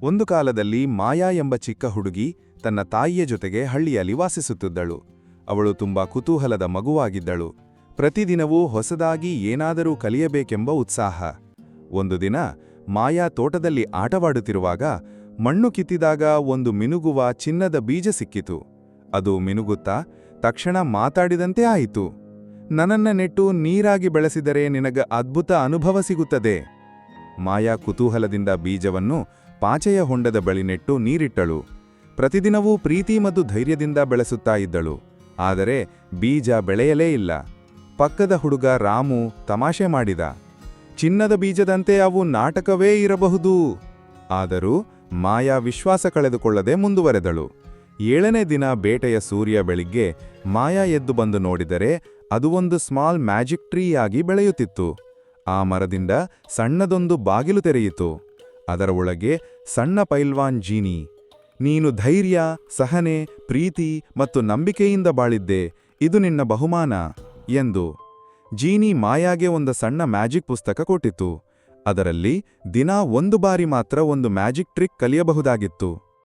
ಒಂದು ಕಾಲದಲ್ಲಿ ಮಾಯಾ ಎಂಬ ಚಿಕ್ಕ ಹುಡುಗಿ ತನ್ನ ತಾಯಿಯ ಜೊತೆಗೆ ಹಳ್ಳಿಯಲ್ಲಿ ವಾಸಿಸುತ್ತಿದ್ದಳು. ಅವಳು ತುಂಬಾ ಕುತೂಹಲದ ಮಗುವಾಗಿದ್ದಳು. ಪ್ರತಿದಿನವೂ ಹೊಸದಾಗಿ ಏನಾದರೂ ಕಲಿಯಬೇಕೆಂಬ ಉತ್ಸಾಹ. ಒಂದು ದಿನ ಮಾಯಾ ತೋಟದಲ್ಲಿ ಆಟವಾಡುತ್ತಿರುವಾಗ ಮಣ್ಣು ಕಿತ್ತಿದಾಗ ಒಂದು ಮಿನುಗುವ ಚಿನ್ನದ ಬೀಜ ಸಿಕ್ಕಿತು. ಅದು ಮಿನುಗುತ್ತಾ ತಕ್ಷಣ ಮಾತಾಡಿದಂತೆ ಆಯಿತು. ನನ್ನನ್ನ ನೆಟ್ಟು ನೀರಾಗಿ ಬೆಳೆಸಿದರೆ ನಿನಗ ಅದ್ಭುತ ಅನುಭವ ಸಿಗುತ್ತದೆ. ಮಾಯಾ ಕುತೂಹಲದಿಂದ ಬೀಜವನ್ನು ಪಾಚೆಯ ಹೊಂಡದ ಬಳಿ ನೆಟ್ಟು ನೀರಿಟ್ಟಳು. ಪ್ರತಿದಿನವೂ ಪ್ರೀತಿ ಮತ್ತು ಧೈರ್ಯದಿಂದ ಬೆಳೆಸುತ್ತಾ ಇದ್ದಳು. ಆದರೆ ಬೀಜ ಬೆಳೆಯಲೇ ಇಲ್ಲ. ಪಕ್ಕದ ಹುಡುಗ ರಾಮು ತಮಾಷೆ ಮಾಡಿದ, ಚಿನ್ನದ ಬೀಜದಂತೆ ಅವು ನಾಟಕವೇ ಇರಬಹುದು. ಆದರೂ ಮಾಯಾ ವಿಶ್ವಾಸ ಕಳೆದುಕೊಳ್ಳದೆ ಮುಂದುವರೆದಳು. 7ನೇ ದಿನ ಬೇಟೆಯ ಸೂರ್ಯ ಬೆಳಿಗ್ಗೆ ಮಾಯಾ ಎದ್ದು ಬಂದು ನೋಡಿದರೆ ಅದು ಒಂದು ಸ್ಮಾಲ್ ಮ್ಯಾಜಿಕ್ ಟ್ರೀ ಆಗಿ ಬೆಳೆಯುತ್ತಿತ್ತು. ಆ ಮರದಿಂದ ಸಣ್ಣದೊಂದು ಬಾಗಿಲು ತೆರೆಯಿತು. ಅದರ ಒಳಗೆ ಸಣ್ಣ ಪೈಲ್ವಾನ್ ಜೀನಿ, ನೀನು ಧೈರ್ಯ, ಸಹನೆ, ಪ್ರೀತಿ ಮತ್ತು ನಂಬಿಕೆಯಿಂದ ಬಾಳಿದ್ದೆ, ಇದು ನಿನ್ನ ಬಹುಮಾನ ಎಂದು. ಜೀನಿ ಮಾಯಾಗೆ ಒಂದು ಸಣ್ಣ ಮ್ಯಾಜಿಕ್ ಪುಸ್ತಕ ಕೊಟ್ಟಿತು. ಅದರಲ್ಲಿ ದಿನಾ 1 ಬಾರಿ ಮಾತ್ರ ಒಂದು ಮ್ಯಾಜಿಕ್ ಟ್ರಿಕ್ ಕಲಿಯಬಹುದಾಗಿತ್ತು.